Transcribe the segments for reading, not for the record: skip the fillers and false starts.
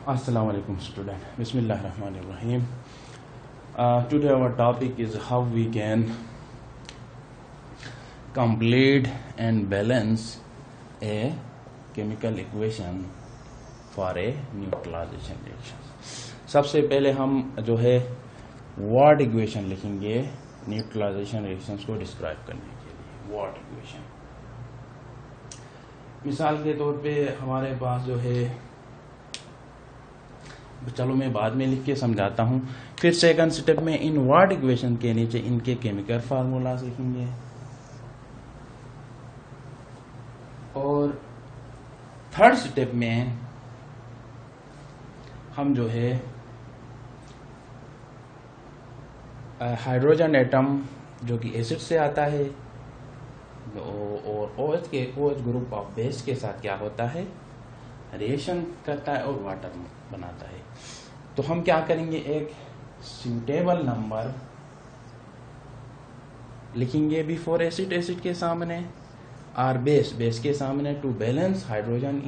Assalamu alaikum student. Bismillahirrahmanirrahim. Today our topic is how we can complete and balance a chemical equation for a neutralization reaction. सबसे पहले हम जो है what equation लिखेंगे neutralisation reactions को describe करने के लिए. वॉट इक्वेशन मिसाल के तौर पे हमारे पास जो है, चलो मैं बाद में लिख के समझाता हूं. फिर सेकंड स्टेप में इन वॉट इक्वेशन के नीचे इनके केमिकल फार्मूलाज लिखेंगे और थर्ड स्टेप में हम जो है हाइड्रोजन एटम जो कि एसिड से आता है और OH के OH ग्रुप ऑफ बेस के साथ क्या होता है, रिएक्शन करता है और वाटर बनाता है. तो हम क्या करेंगे, एक सूटेबल नंबर लिखेंगे बिफोर एसिड, एसिड के सामने, और बेस के सामने, to balance hydrogen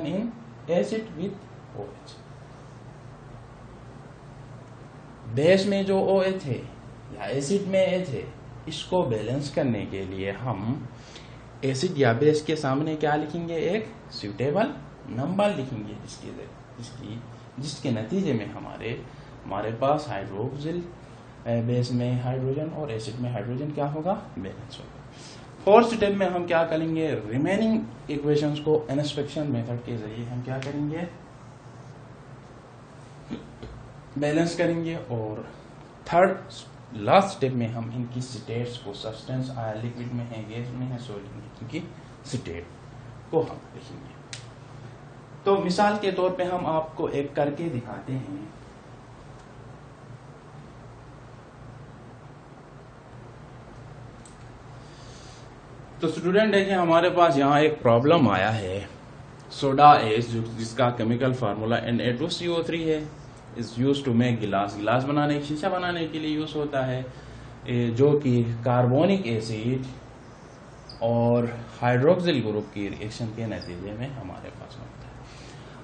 in acid with OH. Base में जो OH है या एसिड में H है, इसको बैलेंस करने के लिए हम एसिड या बेस के सामने क्या लिखेंगे, एक सूटेबल नंबर लिखेंगे जिसके नतीजे में हमारे पास हाइड्रोक्सिल बेस में हाइड्रोजन और एसिड में हाइड्रोजन क्या होगा, बैलेंस होगा. फोर्थ स्टेप में हम क्या करेंगे, रिमेनिंग इक्वेशंस को इन्स्पेक्शन मेथड के जरिए हम क्या करेंगे, बैलेंस करेंगे. और थर्ड लास्ट स्टेप में हम इनकी स्टेट्स को, सब्सटेंस लिक्विड में है, गैस में है, सॉलिड में, इनकी स्टेट को हम लिखेंगे. तो मिसाल के तौर पे हम आपको एक करके दिखाते हैं. तो स्टूडेंट देखिए, हमारे पास यहाँ एक प्रॉब्लम आया है. सोडा एस जिसका केमिकल फार्मूला Na2CO3 है, इज यूज टू मेक गिलास बनाने, शीशा बनाने के लिए यूज होता है, जो कि कार्बोनिक एसिड और हाइड्रोक्सिल ग्रुप की रिएक्शन के नतीजे में हमारे पास बनता है.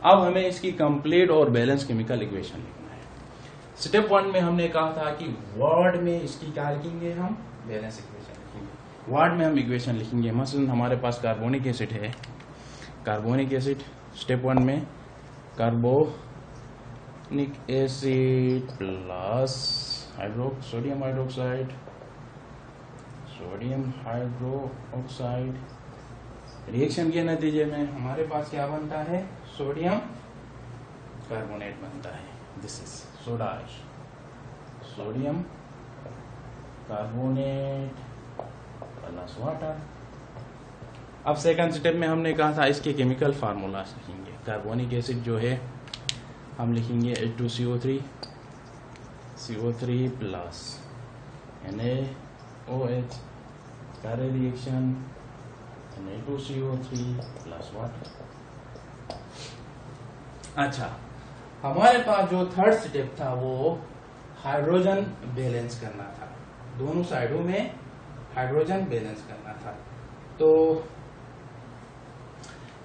अब हमें इसकी कंप्लीट और बैलेंस केमिकल इक्वेशन लिखना है. स्टेप 1 में हमने कहा था कि वर्ड में इसकी क्या लिखेंगे, हम बैलेंस इक्वेशन लिखेंगे. वर्ड में हम इक्वेशन लिखेंगे. मसलन हमारे पास कार्बोनिक एसिड है, कार्बोनिक एसिड स्टेप 1 में carbonic acid plus sodium hydroxide reaction के नतीजे में हमारे पास क्या बनता है, सोडियम कार्बोनेट बनता है. This is soda ash, sodium carbonate plus water. अब सेकंड स्टेप में हमने कहा था इसके केमिकल फार्मूला लिखेंगे. कार्बोनिक एसिड जो है हम लिखेंगे H2CO3 प्लस NaOH, कार्य रिएक्शन Na2CO3 प्लस वाटर. अच्छा, हमारे पास जो थर्ड स्टेप था वो हाइड्रोजन बैलेंस करना था. दोनों साइडों में हाइड्रोजन बैलेंस करना था. तो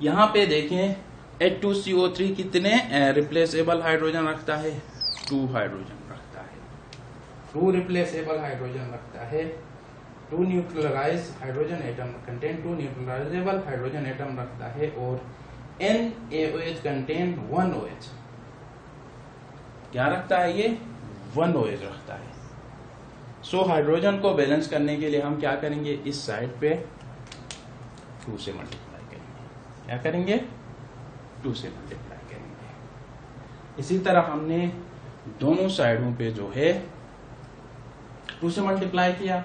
यहां पे देखें, H2CO3 कितने रिप्लेसेबल हाइड्रोजन रखता है, 2 हाइड्रोजन रखता है, 2 रिप्लेसेबल हाइड्रोजन रखता है. 2 neutralise hydrogen atom contain 2 neutralisable hydrogen atom रखता है. और NaOH कंटेन 1 OH क्या रखता है, ये 1 OH रखता है. सो हाइड्रोजन को बैलेंस करने के लिए हम क्या करेंगे, इस साइड पे 2 से मल्टीप्लाई करेंगे. क्या करेंगे, 2 से मल्टीप्लाई करेंगे. इसी तरह हमने दोनों साइडों पे जो है 2 से मल्टीप्लाई किया.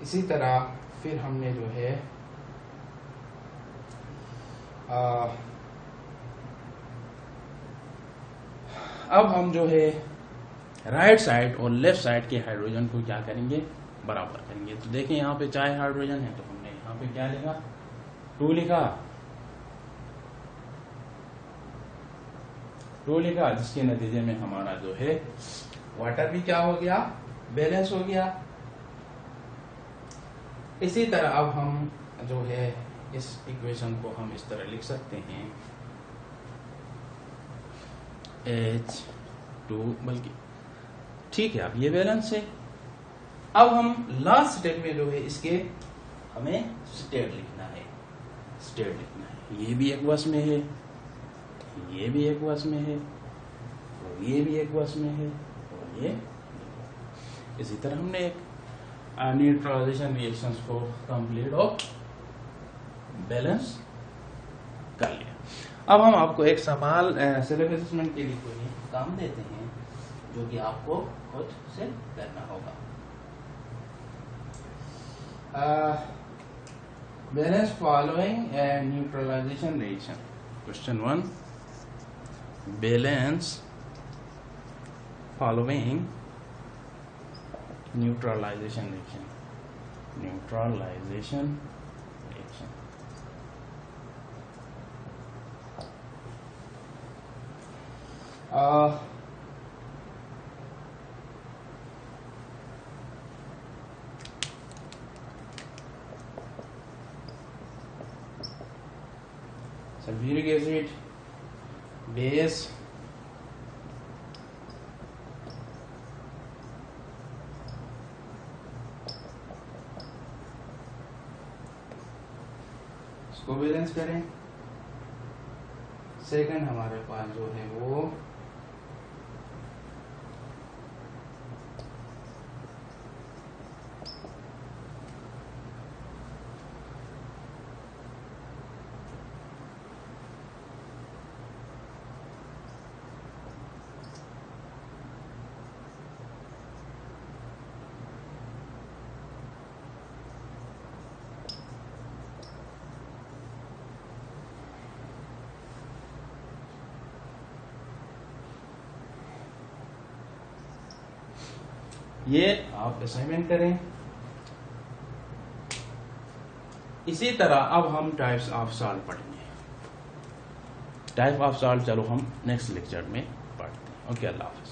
इसी तरह फिर हमने जो है अब हम जो है राइट साइड और लेफ्ट साइड के हाइड्रोजन को क्या करेंगे, बराबर करेंगे. तो देखें यहाँ पे 4 हाइड्रोजन है, तो हमने यहाँ पे क्या लिखा, 2 लिखा, जिसके नतीजे में हमारा जो है वाटर भी क्या हो गया, बैलेंस हो गया. इसी तरह अब हम जो है इस इक्वेशन को हम इस तरह लिख सकते हैं H2 बल्कि ठीक है। अब ये बैलेंस है। अब हम लास्ट स्टेप में जो है इसके हमें स्टेट लिखना है, स्टेट लिखना है। ये भी एक बस में है, ये भी एक बस में है, और ये भी एक बस में है, और ये इसी तरह हमने एक न्यूट्रलाइजेशन रिएक्शंस को कंप्लीट और बैलेंस कर लिया। अब हम आपको एक सवाल सेल्फ असेसमेंट के लिए कोई काम देते हैं जो कि आपको खुद से करना होगा। Balance following neutralization reaction. Question 1, balance following neutralization reaction, neutralization reaction. Sulphuric acid, base, इसको बैलेंस करें। सेकंड हमारे पास जो है वो ये आप असाइनमेंट करें। इसी तरह अब हम टाइप्स ऑफ सॉल्ट पढ़ेंगे। टाइप ऑफ सॉल्ट चलो हम नेक्स्ट लेक्चर में पढ़ते हैं। ओके, अल्लाह हाफिज।